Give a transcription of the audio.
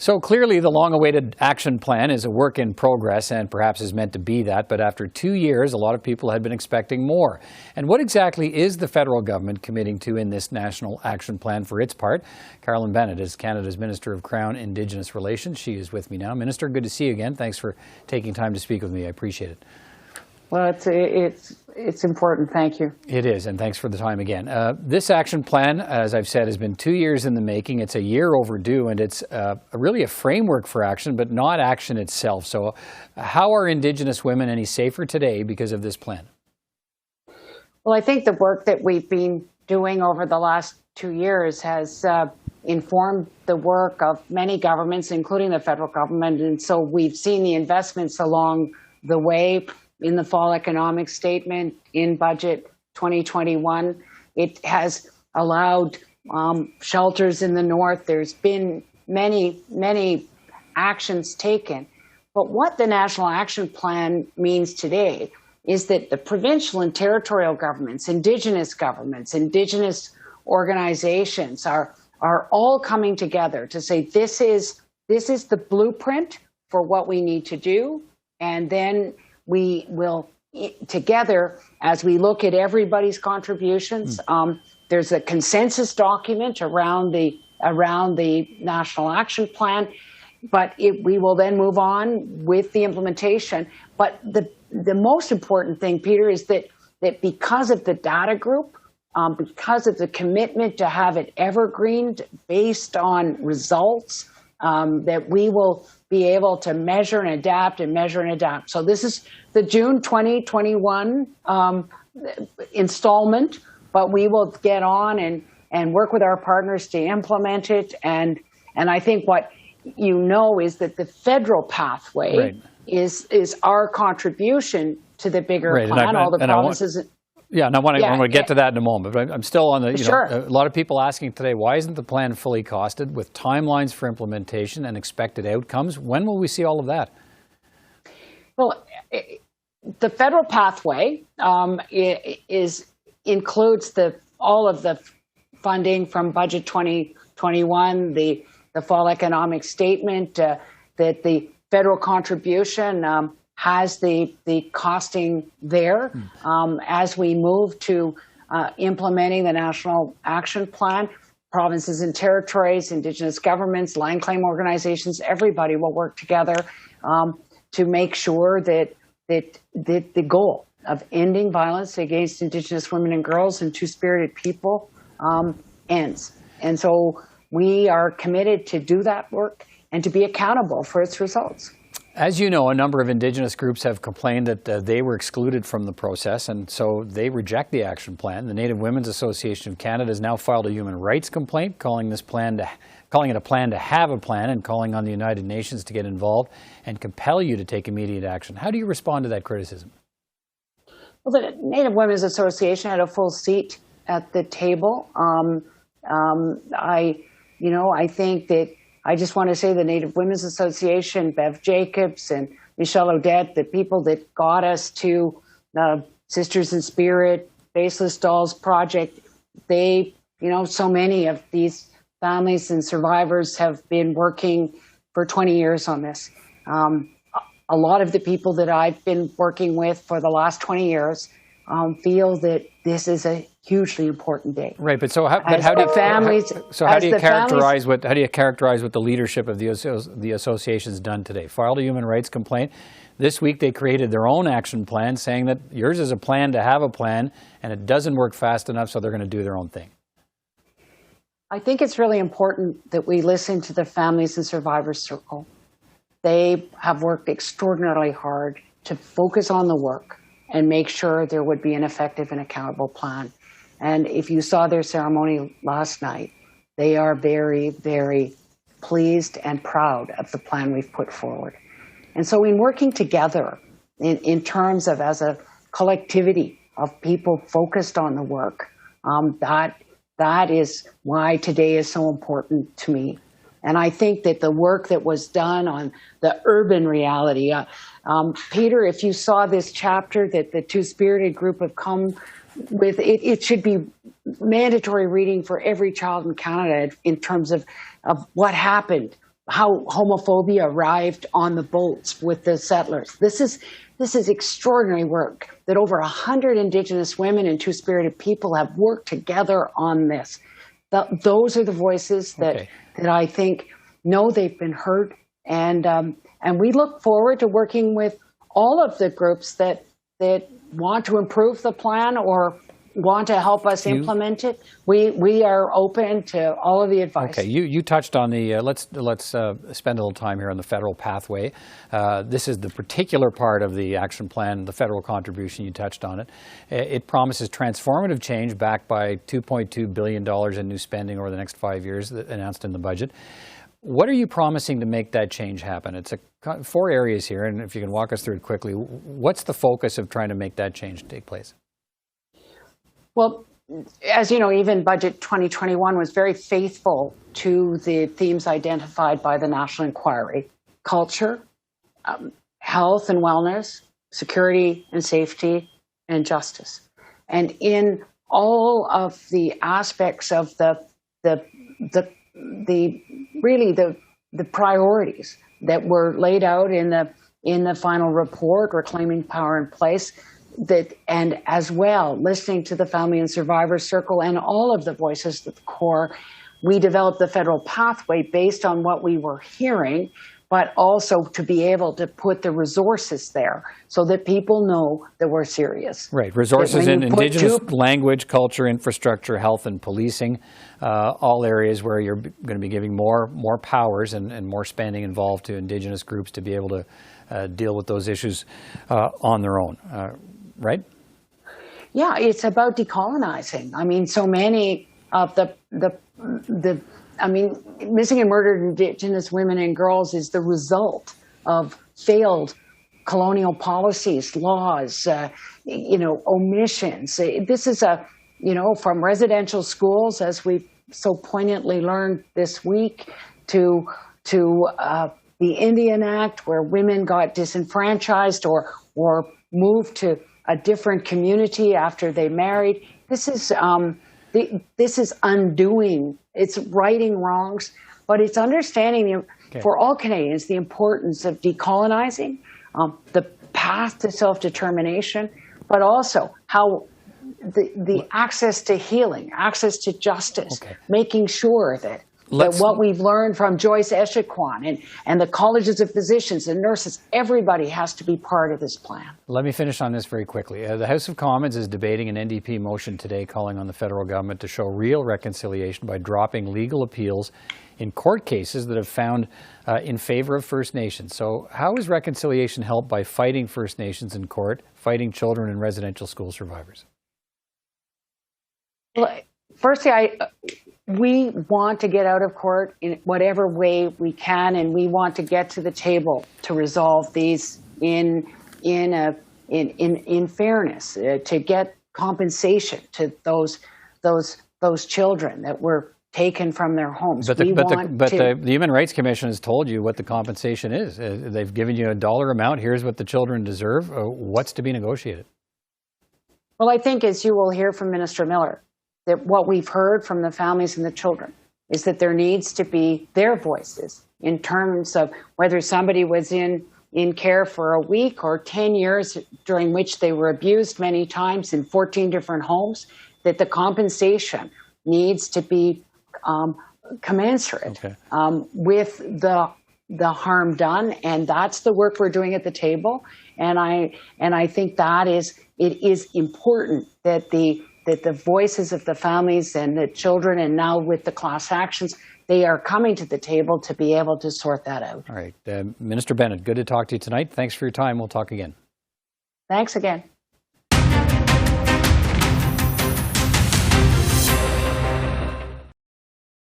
So clearly the long-awaited action plan is a work in progress and perhaps is meant to be that, but after 2 years, a lot of people had been expecting more. And what exactly is the federal government committing to in this national action plan for its part? Carolyn Bennett is Canada's Minister of Crown Indigenous Relations. She is with me now. Minister, good to see you again. Thanks for taking time to speak with me. I appreciate it. Well, it's important. Thank you. It is, and thanks for the time again. This action plan, as I've said, has been 2 years in the making. It's a year overdue, and it's really a framework for action, but not action itself. So how are Indigenous women any safer today because of this plan? Well, I think the work that we've been doing over the last 2 years has informed the work of many governments, including the federal government. And so we've seen the investments along the way. In the fall economic statement in budget 2021, it has allowed shelters in the north. There's been many actions taken. But what the National Action Plan means today is that the provincial and territorial governments, Indigenous organizations are all coming together to say this is the blueprint for what we need to do, and then we will together, as we look at everybody's contributions, there's a consensus document around the National Action Plan, but we will then move on with the implementation. But the most important thing, Peter, is that because of the data group, because of the commitment to have it evergreened based on results, that we will be able to measure and adapt and measure and adapt. So this is the June 2021 installment, but we will get on and work with our partners to implement it. And I think what you know is that the federal pathway is our contribution to the bigger plan. All the provinces. Yeah, and I want to get to that in a moment, but I'm still on the, Sure. A lot of people asking today, why isn't the plan fully costed with timelines for implementation and expected outcomes? When will we see all of that? Well, the federal pathway includes all of the funding from budget 2021, the fall economic statement, that the federal contribution has the costing there. As we move to implementing the National Action Plan, provinces and territories, Indigenous governments, land claim organizations, everybody will work together to make sure that the goal of ending violence against Indigenous women and girls and two-spirited people ends. And so we are committed to do that work and to be accountable for its results. As you know, a number of Indigenous groups have complained that they were excluded from the process, and so they reject the action plan. The Native Women's Association of Canada has now filed a human rights complaint, calling it a plan to have a plan, and calling on the United Nations to get involved and compel you to take immediate action. How do you respond to that criticism? Well, the Native Women's Association had a full seat at the table. I think that I just want to say the Native Women's Association, Bev Jacobs and Michelle Odette, the people that got us to the Sisters in Spirit, Faceless Dolls Project, so many of these families and survivors have been working for 20 years on this. A lot of the people that I've been working with for the last 20 years feel that this is a hugely important day. Right, but how do you characterize what the leadership of the association's done today? Filed a human rights complaint. This week they created their own action plan, saying that yours is a plan to have a plan, and it doesn't work fast enough, so they're going to do their own thing. I think it's really important that we listen to the Families and Survivors Circle. They have worked extraordinarily hard to focus on the work and make sure there would be an effective and accountable plan. And if you saw their ceremony last night, they are very, very pleased and proud of the plan we've put forward. And so in working together in terms of as a collectivity of people focused on the work, that is why today is so important to me. And I think that the work that was done on the urban reality, Peter, if you saw this chapter that the Two-Spirited group have come with, it should be mandatory reading for every child in Canada in terms of what happened how homophobia arrived on the boats with the settlers. This is extraordinary work that over 100 Indigenous women and Two-Spirited people have worked together on this. Those are the voices that I think know they've been heard, and we look forward to working with all of the groups that want to improve the plan or want to help us implement it. We are open to all of the advice. Okay, you touched on the, let's spend a little time here on the federal pathway. This is the particular part of the action plan, the federal contribution, you touched on it. It promises transformative change backed by $2.2 billion in new spending over the next 5 years announced in the budget. What are you promising to make that change happen? It's 4 areas here, and if you can walk us through it quickly, what's the focus of trying to make that change take place? Well, as you know, even Budget 2021 was very faithful to the themes identified by the National Inquiry: culture, health and wellness, security and safety, and justice. And in all of the aspects of the priorities that were laid out in the final report, Reclaiming Power in Place, and as well, listening to the Family and Survivors Circle and all of the voices at the core, we developed the federal pathway based on what we were hearing, but also to be able to put the resources there so that people know that we're serious. Right, resources in Indigenous language, culture, infrastructure, health, and policing, all areas where you're going to be giving more powers and more spending involved to Indigenous groups to be able to deal with those issues on their own. Right? Yeah, it's about decolonizing. I mean, so many of missing and murdered Indigenous women and girls is the result of failed colonial policies, laws, omissions. This is from residential schools, as we've so poignantly learned this week, to the Indian Act, where women got disenfranchised or moved to a different community after they married. This is undoing. It's righting wrongs, but it's understanding for all Canadians the importance of decolonizing, the path to self-determination, but also how the access to healing, access to justice, making sure that what we've learned from Joyce Echaquan and the colleges of physicians and nurses, everybody has to be part of this plan. Let me finish on this very quickly. The House of Commons is debating an NDP motion today calling on the federal government to show real reconciliation by dropping legal appeals in court cases that have found in favor of First Nations. So how is reconciliation helped by fighting First Nations in court, fighting children and residential school survivors? Well, firstly, we want to get out of court in whatever way we can, and we want to get to the table to resolve these in fairness, to get compensation to those children that were taken from their homes. But the Human Rights Commission has told you what the compensation is. They've given you a dollar amount. Here's what the children deserve. What's to be negotiated? Well, I think, as you will hear from Minister Miller, that what we've heard from the families and the children is that there needs to be their voices in terms of whether somebody was in care for a week or 10 years during which they were abused many times in 14 different homes, that the compensation needs to be commensurate with the harm done. And that's the work we're doing at the table. And I think it is important that the voices of the families and the children, and now with the class actions, they are coming to the table to be able to sort that out. All right. Minister Bennett, good to talk to you tonight. Thanks for your time. We'll talk again. Thanks again.